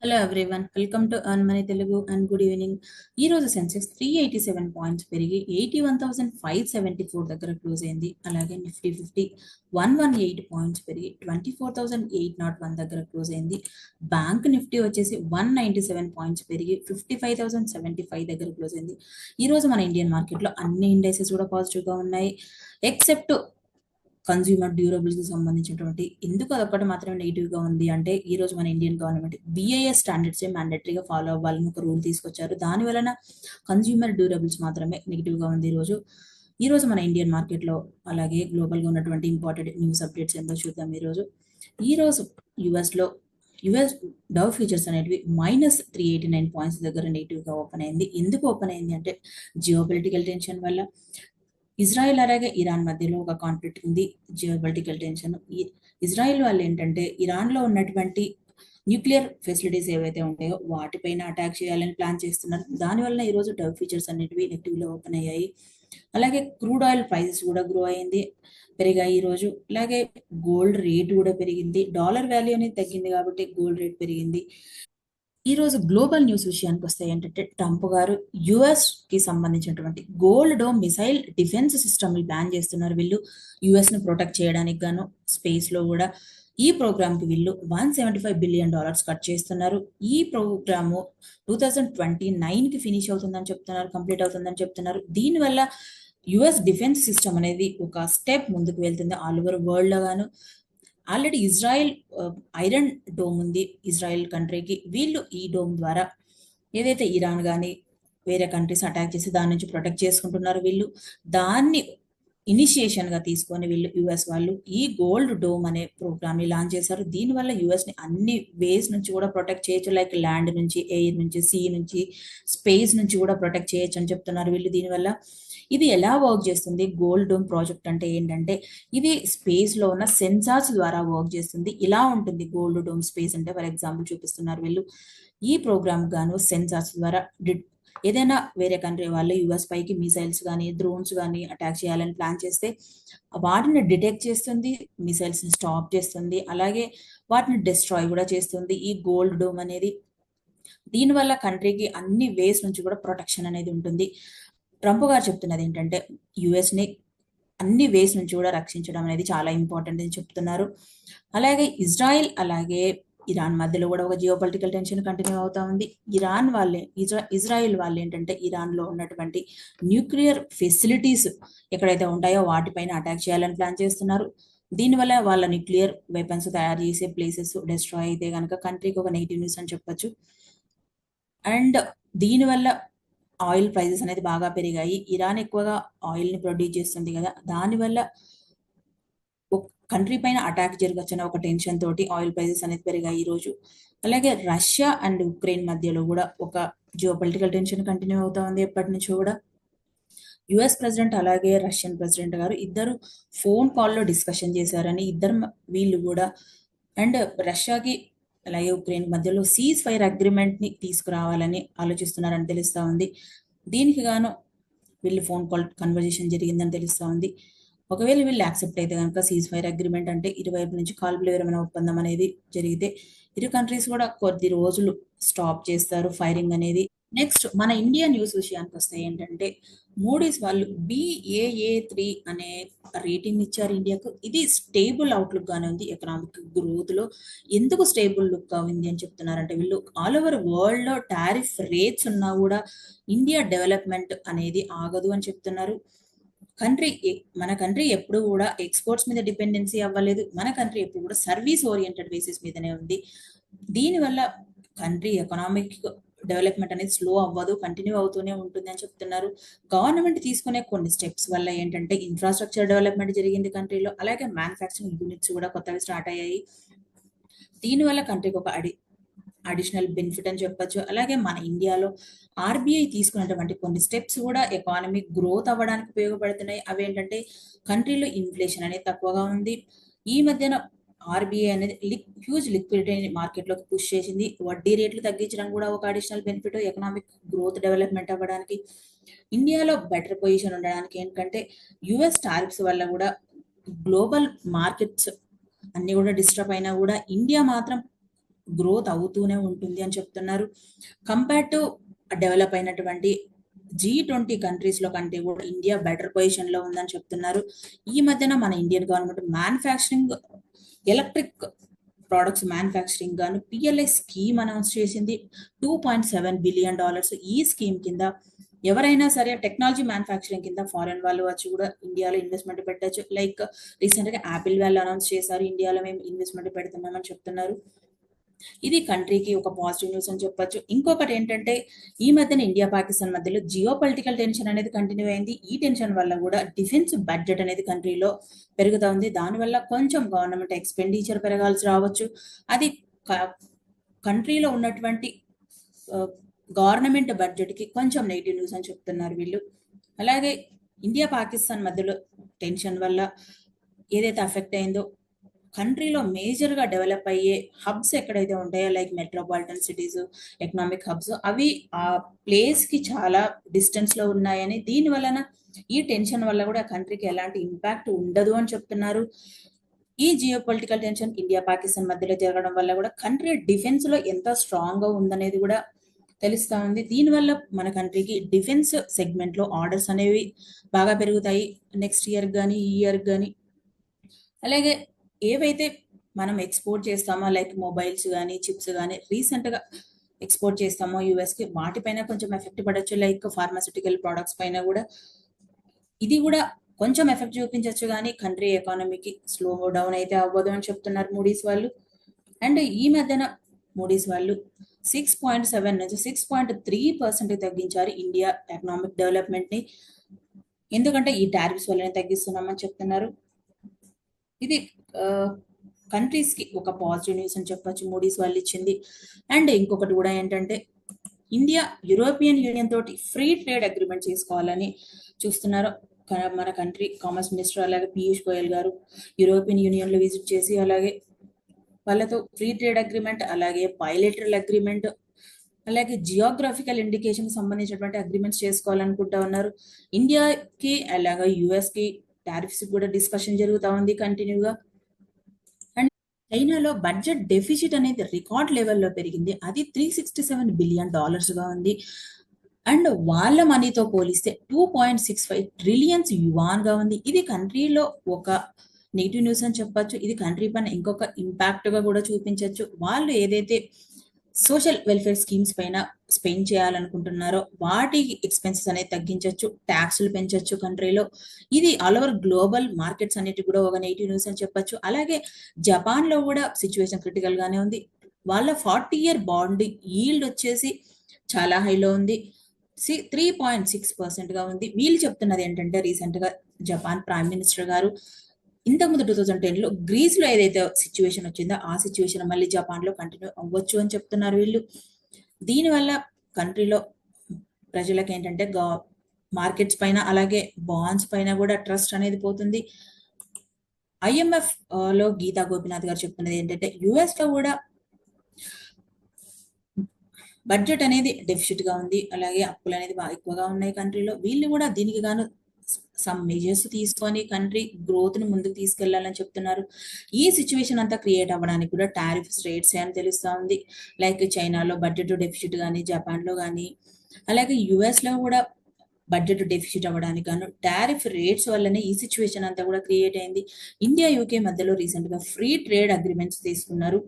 Hello everyone, welcome to earn money Telugu and good evening. ఈ రోజు Sensex 387 points పెరిగి 81,574 దగ్గర క్లోజ్ అయింది. అలాగే నిఫ్టీ 118 పాయింట్స్ పెరిగి 24,801 దగ్గర క్లోజ్ అయింది. బ్యాంక్ నిఫ్టీ వచ్చేసి 197 పాయింట్స్ పెరిగి 55,075 దగ్గర క్లోజ్ అయింది. ఈ రోజు మన ఇండియన్ మార్కెట్లో అన్ని ఇండైసెస్ కూడా పాజిటివ్గా ఉన్నాయి, ఎక్సెప్ట్ కన్స్యూమర్ డ్యూరబుల్స్ కి సంబంధించినటువంటి ఎందుకు అదొక్కటి మాత్రమే నెగిటివ్ గా ఉంది అంటే, ఈ రోజు మన ఇండియన్ గవర్నమెంట్ బిఐఎస్ స్టాండర్డ్స్ మ్యాండేటరీగా ఫాలో అవ్వాలని ఒక రూల్ తీసుకొచ్చారు. దాని వలన కన్స్యూమర్ డ్యూరబుల్స్ మాత్రమే నెగిటివ్ గా ఉంది ఈ రోజు మన ఇండియన్ మార్కెట్ లో. అలాగే గ్లోబల్ గా ఉన్నటువంటి ఇంపార్టెంట్ న్యూస్ అప్డేట్స్ ఏంటో చూద్దాం. ఈ రోజు యుఎస్ డవ్ ఫ్యూచర్స్ అనేటివి -389 పాయింట్స్ దగ్గర నెగిటివ్ గా ఓపెన్ అయింది. ఎందుకు ఓపెన్ అయింది అంటే, జియో పొలిటికల్ టెన్షన్ వల్ల. ఇజ్రాయెల్ అలాగే ఇరాన్ మధ్యలో ఒక కాన్ఫ్లిక్ట్ ఉంది, జియోపొలిటికల్ టెన్షన్. ఇజ్రాయెల్ వాళ్ళు ఏంటంటే, ఇరాన్ లో ఉన్నటువంటి న్యూక్లియర్ ఫెసిలిటీస్ ఏవైతే ఉంటాయో వాటిపైన అటాక్ చేయాలని ప్లాన్ చేస్తున్నారు. దానివల్ల ఈ రోజు డవ్ ఫీచర్స్ అనేటివి నెగిటివ్ లో ఓపెన్ అయ్యాయి. అలాగే క్రూడ్ ఆయిల్ ప్రైసెస్ కూడా పెరిగాయి ఈ రోజు. అలాగే గోల్డ్ రేట్ కూడా పెరిగింది, డాలర్ వాల్యూ అనేది తగ్గింది కాబట్టి గోల్డ్ రేట్ పెరిగింది. ఈ రోజు గ్లోబల్ న్యూస్ విషయానికి వస్తే ఏంటంటే, ట్రంప్ గారు యుఎస్ కి సంబంధించినటువంటి gold dome missile defence system ban చేస్తున్నారు. వీళ్ళు యుఎస్ ను ప్రొటెక్ట్ చేయడానికి గాను స్పేస్ లో కూడా ఈ ప్రోగ్రామ్ కి వీళ్ళు $175 బిలియన్ కట్ చేస్తున్నారు. ఈ ప్రోగ్రాము 2029 కి ఫినిష్ అవుతుందని చెప్తున్నారు, కంప్లీట్ అవుతుందని చెప్తున్నారు. దీనివల్ల యుఎస్ డిఫెన్స్ సిస్టమ్ అనేది ఒక స్టెప్ ముందుకు వెళ్తుంది ఆల్ ఓవర్ వరల్డ్ లో గాను. ఆల్రెడీ ఇజ్రాయెల్ ఐరన్ డోమ్ ఉంది ఇజ్రాయెల్ కంట్రీకి. వీళ్ళు ఈ డోమ్ ద్వారా ఏదైతే ఇరాన్ కానీ వేరే కంట్రీస్ అటాక్ చేసి దాని నుంచి ప్రొటెక్ట్ చేసుకుంటున్నారు. వీళ్ళు దాన్ని ఇనిషియేషన్ గా తీసుకొని వీళ్ళు యుఎస్ వాళ్ళు ఈ గోల్డ్ డోమ్ అనే ప్రోగ్రామ్ ని లాంచ్ చేశారు. దీనివల్ల యుఎస్ ని అన్ని వేస్ నుంచి కూడా ప్రొటెక్ట్ చేయొచ్చు, లైక్ ల్యాండ్ నుంచి, ఎయిర్ నుంచి, సీ నుంచి, స్పేస్ నుంచి కూడా ప్రొటెక్ట్ చేయొచ్చు అని చెప్తున్నారు వీళ్ళు. దీనివల్ల ఇది ఎలా వర్క్ చేస్తుంది, గోల్డ్ డోమ్ ప్రాజెక్ట్ అంటే ఏంటంటే, ఇది స్పేస్ లో ఉన్న సెన్సార్స్ ద్వారా వర్క్ చేస్తుంది. ఇలా ఉంటుంది గోల్డ్ డోమ్ స్పేస్ అంటే. ఫర్ ఎగ్జాంపుల్ చూపిస్తున్నారు వీళ్ళు. ఈ ప్రోగ్రామ్ గాను సెన్సార్స్ ద్వారా ఏదైనా వేరే కంట్రీ వాళ్ళు యుఎస్ పైకి మిసైల్స్ కానీ డ్రోన్స్ కానీ అటాక్ చేయాలని ప్లాన్ చేస్తే వాటిని డిటెక్ట్ చేస్తుంది, మిసైల్స్ ని స్టాప్ చేస్తుంది, అలాగే వాటిని డిస్ట్రాయ్ కూడా చేస్తుంది ఈ గోల్డ్ డోమ్ అనేది. దీనివల్ల కంట్రీకి అన్ని వేస్ నుంచి కూడా ప్రొటెక్షన్ అనేది ఉంటుంది. ట్రంప్ గారు చెప్తున్నది ఏంటంటే, యుఎస్ ని అన్ని వేస్ నుంచి కూడా రక్షించడం అనేది చాలా ఇంపార్టెంట్ అని చెప్తున్నారు. అలాగే ఇజ్రాయెల్ అలాగే ఇరాన్ మధ్యలో కూడా ఒక జియో పొలిటికల్ టెన్షన్ కంటిన్యూ అవుతా ఉంది. ఇజ్రాయెల్ వాళ్ళు ఏంటంటే, ఇరాన్ లో ఉన్నటువంటి న్యూక్లియర్ ఫెసిలిటీస్ ఎక్కడైతే ఉంటాయో వాటిపైన అటాక్ చేయాలని ప్లాన్ చేస్తున్నారు. దీనివల్ల వాళ్ళ న్యూక్లియర్ వెపన్స్ తయారు చేసే ప్లేసెస్ డిస్ట్రాయ్ అయితే కనుక కంట్రీకి ఒక నెగిటివ్ న్యూస్ అని చెప్పొచ్చు. అండ్ దీనివల్ల ఆయిల్ ప్రైజెస్ అనేది బాగా పెరిగాయి. ఇరాన్ ఎక్కువగా ఆయిల్ ని ప్రొడ్యూస్ చేస్తుంది కదా, దానివల్ల కంట్రీ పైన అటాక్ జరగచ్చన్న ఒక టెన్షన్ తోటి ఆయిల్ ప్రైజెస్ అనేది పెరిగాయి ఈ రోజు. అలాగే రష్యా అండ్ ఉక్రెయిన్ మధ్యలో కూడా ఒక జియో పొలిటికల్ టెన్షన్ కంటిన్యూ అవుతా ఉంది ఎప్పటి నుంచో కూడా. యుఎస్ ప్రెసిడెంట్ అలాగే రష్యన్ ప్రెసిడెంట్ గారు ఇద్దరు ఫోన్ కాల్లో డిస్కషన్ చేశారని వీళ్ళు కూడా. అండ్ రష్యాకి అలాగే ఉక్రెయిన్ మధ్యలో సీజ్ ఫైర్ అగ్రిమెంట్ ని తీసుకురావాలని ఆలోచిస్తున్నారని తెలుస్తా ఉంది. దీనికి గాను వీళ్ళు ఫోన్ కాల్ కన్వర్జేషన్ జరిగిందని తెలుస్తా ఉంది. ఒకవేళ వీళ్ళు యాక్సెప్ట్ అయితే కనుక సీజ్ ఫైర్ అగ్రిమెంట్ అంటే ఇరువైపు నుంచి కాల్పుల విరమణ ఒప్పందం అనేది జరిగితే ఇరు కంట్రీస్ కూడా కొద్ది రోజులు స్టాప్ చేస్తారు ఫైరింగ్ అనేది. నెక్స్ట్ మన ఇండియా న్యూస్ విషయానికి వస్తే ఏంటంటే, మూడీస్ వాళ్ళు BAA3 అనే రేటింగ్ ఇచ్చారు ఇండియాకు. ఇది స్టేబుల్ అవుట్లుక్ గానే ఉంది ఎకనామిక్ గ్రోత్ లో. ఎందుకు స్టేబుల్ లుక్ ఉంది అని చెప్తున్నారంటే, వీళ్ళు ఆల్ ఓవర్ వరల్డ్ లో టారిఫ్ రేట్స్ ఉన్నా కూడా ఇండియా డెవలప్మెంట్ అనేది ఆగదు అని చెప్తున్నారు. మన కంట్రీ ఎప్పుడు కూడా ఎక్స్పోర్ట్స్ మీద డిపెండెన్సీ అవ్వలేదు. మన కంట్రీ ఎప్పుడు కూడా సర్వీస్ ఓరియంటెడ్ బేసిస్ మీదనే ఉంది. దీనివల్ల కంట్రీ ఎకనామిక్ డెవలప్మెంట్ అనేది స్లో అవ్వదు, కంటిన్యూ అవుతూనే ఉంటుంది అని చెప్తున్నారు. గవర్నమెంట్ తీసుకునే కొన్ని స్టెప్స్ వల్ల ఏంటంటే, ఇన్ఫ్రాస్ట్రక్చర్ డెవలప్మెంట్ జరిగింది కంట్రీలో, అలాగే మ్యానుఫ్యాక్చరింగ్ యూనిట్స్ కూడా కొత్తవి స్టార్ట్ అయ్యాయి. దీనివల్ల కంట్రీకి ఒక అడిషనల్ బెనిఫిట్ అని చెప్పొచ్చు. అలాగే మన ఇండియాలో ఆర్బీఐ తీసుకున్నటువంటి కొన్ని స్టెప్స్ కూడా ఎకానమిక్ గ్రోత్ అవ్వడానికి ఉపయోగపడుతున్నాయి. అవేంటంటే, కంట్రీలో ఇన్ఫ్లేషన్ అనేది తక్కువగా ఉంది. ఈ మధ్యన ఆర్బీఐ అనేది హ్యూజ్ లిక్విడిటీ మార్కెట్లోకి పుష్ చేసింది. వడ్డీ రేట్లు తగ్గించడం కూడా ఒక additional benefit economic growth development అవ్వడానికి. ఇండియాలో బెటర్ పొజిషన్ ఉండడానికి ఏంటంటే, యుఎస్ టారిఫ్స్ వల్ల కూడా గ్లోబల్ మార్కెట్స్ అన్ని కూడా డిస్టర్బ్ అయినా కూడా ఇండియా మాత్రం గ్రోత్ అవుతూనే ఉంటుంది అని చెప్తున్నారు. కంపేర్ టు డెవలప్ అయినటువంటి G20 కంట్రీస్ లో కంటే కూడా ఇండియా బెటర్ పొజిషన్ లో ఉందని చెప్తున్నారు. ఈ మధ్యన మన Indian government manufacturing electric products manufacturing గాను PLI స్కీమ్ అనౌన్స్ చేసింది. $2.7 బిలియన్. ఈ స్కీమ్ కింద ఎవరైనా సరే టెక్నాలజీ మ్యానుఫ్యాక్చరింగ్ కింద ఫారెన్ వాళ్ళు వచ్చి కూడా ఇండియాలో ఇన్వెస్ట్మెంట్ పెట్టచ్చు. లైక్ రీసెంట్ గా యాపిల్ వాళ్ళు అనౌన్స్ చేశారు, ఇండియాలో మేము ఇన్వెస్ట్మెంట్ పెడుతున్నామని చెప్తున్నారు. ఇది కంట్రీకి ఒక పాజిటివ్ న్యూస్ అని చెప్పొచ్చు. ఇంకొకటి ఏంటంటే, ఈ మధ్యన ఇండియా పాకిస్తాన్ మధ్యలో జియో పొలిటికల్ టెన్షన్ అనేది కంటిన్యూ అయింది. ఈ టెన్షన్ వల్ల కూడా డిఫెన్స్ బడ్జెట్ అనేది కంట్రీలో పెరుగుతా ఉంది. దానివల్ల కొంచెం గవర్నమెంట్ ఎక్స్పెండిచర్ పెరగాల్సి రావచ్చు. అది కంట్రీలో ఉన్నటువంటి గవర్నమెంట్ బడ్జెట్ కి కొంచెం నెగిటివ్ న్యూస్ అని చెప్తున్నారు వీళ్ళు. అలాగే ఇండియా పాకిస్తాన్ మధ్యలో టెన్షన్ వల్ల ఏదైతే అఫెక్ట్ అయిందో, కంట్రీలో మేజర్ గా డెవలప్ అయ్యే హబ్స్ ఎక్కడైతే ఉంటాయో like metropolitan cities, economic hubs, అవి ఆ ప్లేస్ కి చాలా డిస్టెన్స్ లో ఉన్నాయని, దీని వలన ఈ టెన్షన్ వల్ల కూడా కంట్రీకి ఎలాంటి ఇంపాక్ట్ ఉండదు అని చెప్తున్నారు. ఈ geo political tension India Pakistan మధ్యలో జరగడం వల్ల కూడా కంట్రీ డిఫెన్స్ లో ఎంత స్ట్రాంగ్ గా ఉందనేది కూడా తెలుస్తా ఉంది. దీనివల్ల మన కంట్రీకి డిఫెన్స్ సెగ్మెంట్ లో ఆర్డర్స్ అనేవి బాగా పెరుగుతాయి నెక్స్ట్ ఇయర్ కానీ ఈ ఇయర్ కానీ. అలాగే ఏవైతే మనం ఎక్స్పోర్ట్ చేస్తామో లైక్ మొబైల్స్ కానీ చిప్స్ కానీ రీసెంట్ గా ఎక్స్పోర్ట్ చేస్తామో యుఎస్ కి, వాటిపైన కొంచెం ఎఫెక్ట్ పడవచ్చు. లైక్ ఫార్మాస్యూటికల్ ప్రొడక్ట్స్ పైన కూడా ఇది కూడా కొంచెం ఎఫెక్ట్ చూపించవచ్చు, కానీ కంట్రీ ఎకానమీకి స్లో డౌన్ అయితే అవ్వదు అని చెప్తున్నారు మూడీస్ వాళ్ళు. అండ్ ఈ మధ్యన మూడీస్ వాళ్ళు 6.7 నుంచి 6.3% తగ్గించారు ఇండియా ఎకనామిక్ డెవలప్మెంట్ ని, ఎందుకంటే ఈ టారిఫ్స్ వల్లనే తగ్గిస్తున్నామని చెప్తున్నారు. ఇది కంట్రీస్ కి ఒక పాజిటివ్ న్యూస్ అని చెప్పొచ్చు మూడీస్ వాళ్ళు ఇచ్చింది. అండ్ ఇంకొకటి కూడా ఏంటంటే, ఇండియా యూరోపియన్ యూనియన్ తోటి ఫ్రీ ట్రేడ్ అగ్రిమెంట్ చేసుకోవాలని చూస్తున్నారు. మన కంట్రీ కామర్స్ మినిస్టర్ అలాగే పీయూష్ గోయల్ గారు యూరోపియన్ యూనియన్ లో విజిట్ చేసి అలాగే వాళ్ళతో ఫ్రీ ట్రేడ్ అగ్రిమెంట్, అలాగే బయలేటరల్ అగ్రిమెంట్, అలాగే జియోగ్రఫికల్ ఇండికేషన్ సంబంధించినటువంటి అగ్రిమెంట్స్ చేసుకోవాలనుకుంటా ఉన్నారు. ఇండియాకి అలాగే యుఎస్ కి టారిఫ్స్ కూడా డిస్కషన్ జరుగుతూ ఉంది కంటిన్యూగా. అండ్ చైనాలో బడ్జెట్ డెఫిసిట్ అనేది రికార్డ్ లెవెల్లో పెరిగింది. అది $367 బిలియన్ గా ఉంది. అండ్ వాళ్ళ మనీతో పోలిస్తే 2.65 ట్రిలియన్స్ యువాన్ గా ఉంది. ఇది కంట్రీలో ఒక నెగిటివ్ న్యూస్ అని చెప్పొచ్చు. ఇది కంట్రీ పైన ఇంకొక ఇంపాక్ట్ గా కూడా చూపించవచ్చు. వాళ్ళు ఏదైతే సోషల్ వెల్ఫేర్ స్కీమ్స్ పైన స్పెండ్ చేయాలనుకుంటున్నారో వాటి ఎక్స్పెన్సెస్ అనేది తగ్గించవచ్చు, ట్యాక్స్లు పెంచవచ్చు కంట్రీలో. ఇది ఆల్ ఓవర్ గ్లోబల్ మార్కెట్స్ అన్నిటి కూడా ఒక నెగిటివ్ న్యూస్ అని చెప్పొచ్చు. అలాగే జపాన్ లో కూడా సిచ్యువేషన్ క్రిటికల్ గానే ఉంది. వాళ్ళ 40-year బాండ్ ఈల్డ్ వచ్చేసి చాలా హైలో ఉంది, 3.6% గా ఉంది. వీళ్ళు చెప్తున్నది ఏంటంటే, రీసెంట్ గా జపాన్ ప్రైమ్ మినిస్టర్ గారు ఇంతకుముందు 2010 లో గ్రీస్ లో ఏదైతే సిచ్యువేషన్ వచ్చిందో ఆ సిచ్యువేషన్ మళ్ళీ జపాన్ లో కంటిన్యూ అవ్వచ్చు అని చెప్తున్నారు వీళ్ళు. దీనివల్ల కంట్రీలో ప్రజలకు ఏంటంటే మార్కెట్స్ పైన అలాగే బాండ్స్ పైన కూడా ట్రస్ట్ అనేది పోతుంది. IMF లో గీతా గోపినాథ్ గారు చెప్తున్నది ఏంటంటే, యుఎస్ లో కూడా బడ్జెట్ అనేది డెఫిసిట్ గా ఉంది, అలాగే అప్పులు అనేది బాగా ఎక్కువగా ఉన్నాయి కంట్రీలో. వీళ్ళు కూడా దీనికి గాను సమ్ మెజర్స్ తీసుకొని కంట్రీ గ్రోత్ ని ముందుకు తీసుకెళ్లాలని చెప్తున్నారు. ఈ సిచ్యువేషన్ అంతా క్రియేట్ అవ్వడానికి కూడా టారిఫ్ రేట్స్ అని తెలుస్తా ఉంది. లైక్ చైనాలో బడ్జెట్ డెఫిసిట్ కానీ, జపాన్ లో కానీ, అలాగే యుఎస్ లో కూడా బడ్జెట్ డెఫిసిట్ అవ్వడానికి గాను టారిఫ్ రేట్స్ వల్లనే ఈ సిచ్యువేషన్ అంతా కూడా క్రియేట్ అయింది. ఇండియా యూకే మధ్యలో రీసెంట్ గా ఫ్రీ ట్రేడ్ అగ్రిమెంట్స్ తీసుకున్నారు.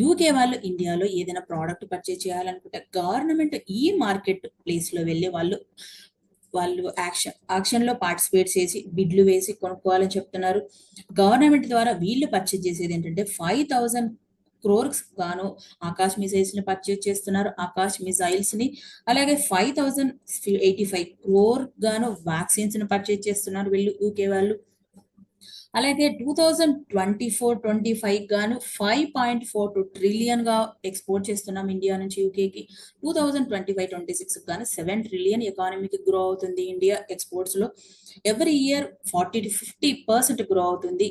యూకే వాళ్ళు ఇండియాలో ఏదైనా ప్రోడక్ట్ పర్చేజ్ చేయాలనుకుంటే గవర్నమెంట్ ఈ మార్కెట్ ప్లేస్ లో వెళ్ళి వాళ్ళు యాక్షన్ లో పార్టిసిపేట్ చేసి బిడ్లు వేసి కొనుక్కోవాలని చెప్తున్నారు. గవర్నమెంట్ ద్వారా వీళ్ళు పర్చేజ్ చేసేది ఏంటంటే 5,000 crores గాను ఆకాశ్ మిసైల్స్ ని పర్చేజ్ చేస్తున్నారు, ఆకాశ్ మిసైల్స్ ని. అలాగే 5,085 crore గాను వ్యాక్సిన్స్ ని పర్చేజ్ చేస్తున్నారు వీళ్ళు యూకే వాళ్ళు. అలాగే 2024-25 గాను 5.42 ట్రిలియన్ గా ఎక్స్పోర్ట్ చేస్తున్నాం ఇండియా నుంచి యూకేకి. 2025-26 గాను 7 ట్రిలియన్ ఎకానమీకి గ్రో అవుతుంది ఇండియా ఎక్స్పోర్ట్స్ లో. ఎవ్రీ ఇయర్ 40-50% గ్రో అవుతుంది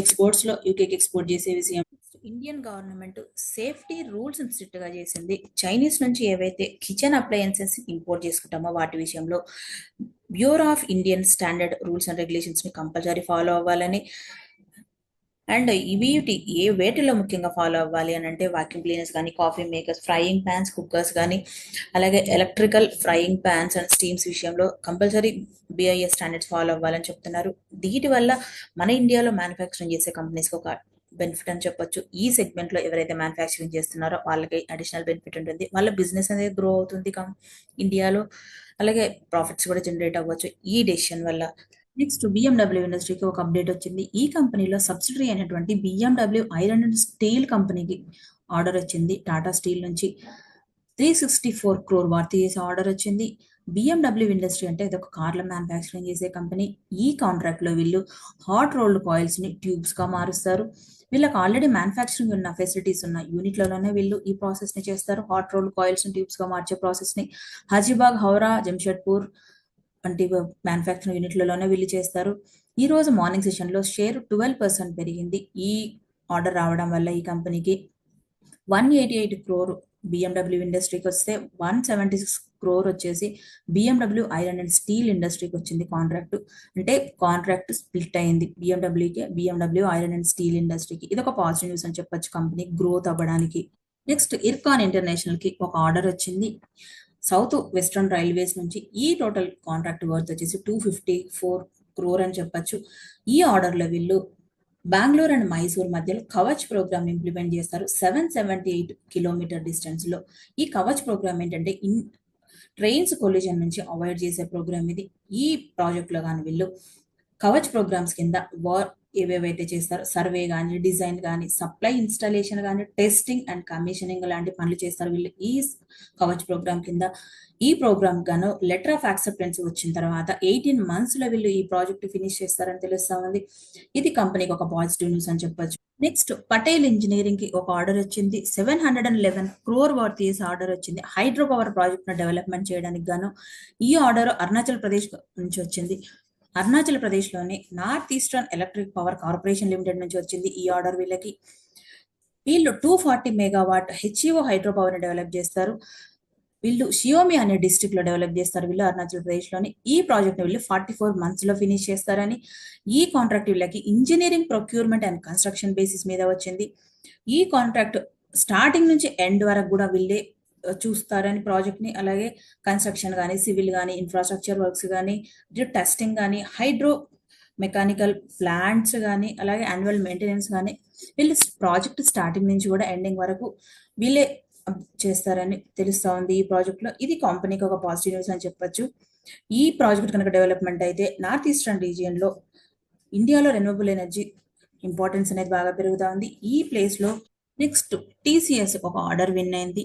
ఎక్స్పోర్ట్స్ లో యూకేకి ఎక్స్పోర్ట్ చేసే విషయం. Indian government safety rules strict గా చేసింది. చైనీస్ నుంచి ఏవైతే కిచెన్ అప్లయన్సెస్ ఇంపోర్ట్ చేసుకుంటామో వాటి విషయంలో bureau of Indian standard rules and regulations ని కంపల్సరీ ఫాలో అవ్వాలని. అండ్ వీటి వేటిలో ముఖ్యంగా ఫాలో అవ్వాలి అని అంటే వాక్యూమ్ క్లీనర్స్ కానీ, coffee makers, frying pans, cookers కానీ, అలాగే electrical frying pans and steams విషయంలో కంపల్సరీ బిఐఎస్ స్టాండర్డ్స్ ఫాలో అవ్వాలని చెప్తున్నారు. వీటి వల్ల మన ఇండియాలో మ్యానుఫ్యాక్చరింగ్ చేసే కంపెనీస్కి ఒక బెనిఫిట్ అని చెప్పొచ్చు. ఈ సెగ్మెంట్లో ఎవరైతే మ్యానుఫ్యాక్చరింగ్ చేస్తున్నారో వాళ్ళకి అడిషనల్ బెనిఫిట్ ఉంటుంది. వాళ్ళ బిజినెస్ అనేది గ్రో అవుతుంది ఇండియాలో, అలాగే ప్రాఫిట్స్ కూడా జనరేట్ అవ్వచ్చు ఈ డెసిషన్ వల్ల. నెక్స్ట్ బిఎండబ్ల్యూ ఇండస్ట్రీకి ఒక అప్డేట్ వచ్చింది. ఈ కంపెనీలో సబ్సిడరీ అయినటువంటి బిఎండబ్ల్యూ ఐరన్ అండ్ స్టీల్ కంపెనీకి ఆర్డర్ వచ్చింది. టాటా స్టీల్ నుంచి 364 crore వర్త్ చేసే ఆర్డర్ వచ్చింది. బిఎండబ్ల్యూ ఇండస్ట్రీ అంటే ఇది ఒక కార్ల మ్యానుఫ్యాక్చరింగ్ చేసే కంపెనీ. ఈ కాంట్రాక్ట్ లో వీళ్ళు హాట్ రోల్డ్ కాయిల్స్ ని ట్యూబ్స్ గా మారుస్తారు. వీళ్ళకి ఆల్రెడీ మ్యానుఫ్యాక్చరింగ్ ఉన్న ఫెసిలిటీస్ ఉన్న యూనిట్లలోనే వీళ్ళు ఈ ప్రాసెస్ ని చేస్తారు. హాట్ రోల్డ్ కాయిల్స్ ని ట్యూబ్స్ గా మార్చే ప్రాసెస్ ని హజీబాగ్, హౌరా, జంషెడ్పూర్ వంటి మ్యానుఫ్యాక్చరింగ్ యూనిట్లలోనే వీళ్ళు చేస్తారు. ఈ రోజు మార్నింగ్ సెషన్ లో షేర్ 12% పెరిగింది. ఈ ఆర్డర్ రావడం వల్ల ఈ కంపెనీకి 188 crore బిఎండబ్ల్యూ ఇండస్ట్రీకి వస్తే 176 crore వచ్చేసి బిఎండబ్ల్యూ ఐరన్ అండ్ స్టీల్ ఇండస్ట్రీకి వచ్చింది కాంట్రాక్ట్. అంటే కాంట్రాక్ట్ స్ప్లిట్ అయింది బిఎండబ్ల్యూకి, బిఎండబ్ల్యూ ఐరన్ అండ్ స్టీల్ ఇండస్ట్రీకి. ఇది ఒక పాజిటివ్ న్యూస్ అని చెప్పొచ్చు కంపెనీ గ్రోత్ అవ్వడానికి. నెక్స్ట్ ఇర్కాన్ ఇంటర్నేషనల్ కి ఒక ఆర్డర్ వచ్చింది సౌత్ వెస్ట్రన్ రైల్వేస్ నుంచి. ఈ టోటల్ కాంట్రాక్ట్ వర్త్ వచ్చేసి 254 crore అని చెప్పొచ్చు. ఈ ఆర్డర్ లో వీళ్ళు బెంగళూరు అండ్ మైసూర్ మధ్యలో కవచ్ ప్రోగ్రామ్ ఇంప్లిమెంట్ చేస్తారు 778 కిలోమీటర్ డిస్టెన్స్ లో. ఈ కవచ్ ప్రోగ్రామ్ ఏంటంటే ట్రైన్స్ కొలిజన్ నుంచి అవాయిడ్ చేసే ప్రోగ్రామ్ ఇది. ఈ ప్రాజెక్ట్ లో కానీ వీళ్ళు కవచ్ ప్రోగ్రామ్స్ కింద ఏవేవైతే చేస్తారో సర్వే కానీ, డిజైన్ కానీ, సప్లై ఇన్స్టాలేషన్ కానీ, టెస్టింగ్ అండ్ కమిషనింగ్ లాంటి పనులు చేస్తారు వీళ్ళు ఈ కవచ్ ప్రోగ్రామ్ కింద. ఈ ప్రోగ్రామ్ గాను లెటర్ ఆఫ్ యాక్సెప్టెన్స్ వచ్చిన తర్వాత 18 months లో వీళ్ళు ఈ ప్రాజెక్ట్ ఫినిష్ చేస్తారని తెలుస్తా ఉంది. ఇది కంపెనీకి ఒక పాజిటివ్ న్యూస్ అని చెప్పొచ్చు. నెక్స్ట్ పటేల్ ఇంజనీరింగ్ కి ఒక ఆర్డర్ వచ్చింది. 711 crore వర్త్ చేసే ఆర్డర్ వచ్చింది హైడ్రో పవర్ ప్రాజెక్ట్ ను డెవలప్మెంట్ చేయడానికి గాను. ఈ ఆర్డర్ అరుణాచల్ ప్రదేశ్ నుంచి వచ్చింది. అరుణాచల్ ప్రదేశ్ లోని north eastern electric power corporation limited నుంచి వచ్చింది ఈ ఆర్డర్ వీళ్ళకి. వీళ్ళు 240 మెగావాట్ హెచ్ఈఓ హైడ్రో పవర్ ని డెవలప్ చేస్తారు. వీళ్ళు షియోమి అనే డిస్ట్రిక్ట్ లో డెవలప్ చేస్తారు వీళ్ళు అరుణాచల్ ప్రదేశ్ లోని. ఈ ప్రాజెక్ట్ ని వీళ్ళు 44 months లో ఫినిష్ చేస్తారని. ఈ కాంట్రాక్ట్ వీళ్ళకి engineering, procurement and construction basis మీద వచ్చింది. ఈ కాంట్రాక్ట్ స్టార్టింగ్ నుంచి ఎండ్ వరకు కూడా వీళ్ళే చూస్తారని ప్రాజెక్ట్ ని. అలాగే కన్స్ట్రక్షన్ కానీ, సివిల్ కానీ, ఇన్ఫ్రాస్ట్రక్చర్ వర్క్స్ కానీ, టెస్టింగ్ కానీ, హైడ్రో మెకానికల్ ప్లాంట్స్ కానీ, అలాగే యాన్యువల్ మెయింటెనెన్స్ కానీ వీళ్ళు ప్రాజెక్ట్ స్టార్టింగ్ నుంచి కూడా ఎండింగ్ వరకు వీళ్ళే చేస్తారని తెలుస్తా ఉంది ఈ ప్రాజెక్ట్ లో. ఇది కంపెనీకి ఒక పాజిటివ్ న్యూస్ అని చెప్పొచ్చు. ఈ ప్రాజెక్ట్ కనుక డెవలప్మెంట్ అయితే నార్త్ ఈస్టర్న్ రీజియన్ లో ఇండియాలో రెన్యూవబుల్ ఎనర్జీ ఇంపార్టెన్స్ అనేది బాగా పెరుగుతా ఉంది. ఈ ప్లేస్ లో నెక్స్ట్ టీసీఎస్ ఒక ఆర్డర్ విన్ అయింది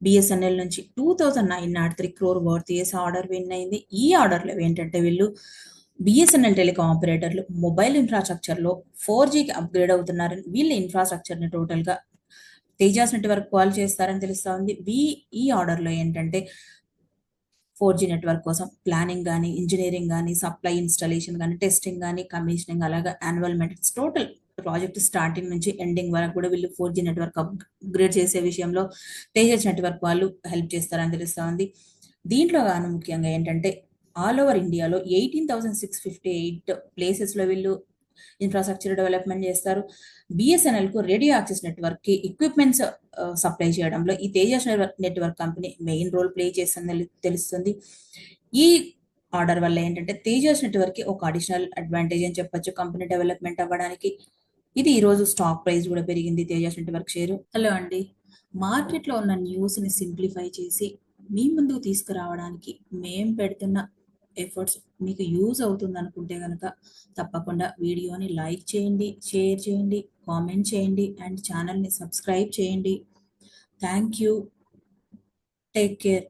బిఎస్ఎన్ఎల్ నుంచి. 2903 crore వర్త్ చేసే ఆర్డర్ విన్ అయింది. ఈ ఆర్డర్ లో ఏంటంటే వీళ్ళు బిఎస్ఎన్ఎల్ టెలికాం ఆపరేటర్లు మొబైల్ ఇన్ఫ్రాస్ట్రక్చర్ లో 4Gకి అప్గ్రేడ్ అవుతున్నారని, వీళ్ళ ఇన్ఫ్రాస్ట్రక్చర్ ని టోటల్ గా తేజాస్ నెట్వర్క్ కాల్ చేస్తారని తెలుస్తా ఉంది. ఈ ఆర్డర్ లో ఏంటంటే 4G నెట్వర్క్ కోసం ప్లానింగ్ కానీ, ఇంజనీరింగ్ కానీ, సప్లై ఇన్స్టాలేషన్ కానీ, టెస్టింగ్ కానీ, కమిషనింగ్, అలాగే annual maintenance, total project starting నుంచి ఎండింగ్ వరకు కూడా వీళ్ళు 4G నెట్వర్క్ అప్గ్రేడ్ చేసే విషయంలో తేజస్ నెట్వర్క్ వాళ్ళు హెల్ప్ చేస్తారని తెలుస్తా ఉంది. దీంట్లో గాను ముఖ్యంగా ఏంటంటే ఆల్ ఓవర్ ఇండియాలో 18,658 ప్లేసెస్ లో వీళ్ళు ఇన్ఫ్రాస్ట్రక్చర్ డెవలప్మెంట్ చేస్తారు. బిఎస్ఎన్ఎల్ కు రేడియో యాక్సెస్ నెట్వర్క్ కి ఎక్విప్మెంట్స్ సప్లై చేయడంలో ఈ Tejas network company main role play చేస్తుందని తెలుస్తుంది. ఈ ఆర్డర్ వల్ల ఏంటంటే తేజస్ నెట్వర్క్ కి ఒక అడిషనల్ అడ్వాంటేజ్ అని చెప్పొచ్చు కంపెనీ డెవలప్మెంట్ అవ్వడానికి. ఇది ఈ రోజు స్టాక్ ప్రైస్ కూడా పెరిగింది తేజస్ నెట్వర్క్ షేరు. హలో అండి, మార్కెట్ లో ఉన్న న్యూస్ ని సింప్లిఫై చేసి మీ ముందుకు తీసుకురావడానికి మేము పెడుతున్న ఎఫర్ట్స్ మీకు యూజ్ అవుతుంది అనుకుంటే కనుక తప్పకుండా వీడియోని లైక్ చేయండి, షేర్ చేయండి, కామెంట్ చేయండి అండ్ ఛానల్ని సబ్స్క్రైబ్ చేయండి. Thank you. Take care.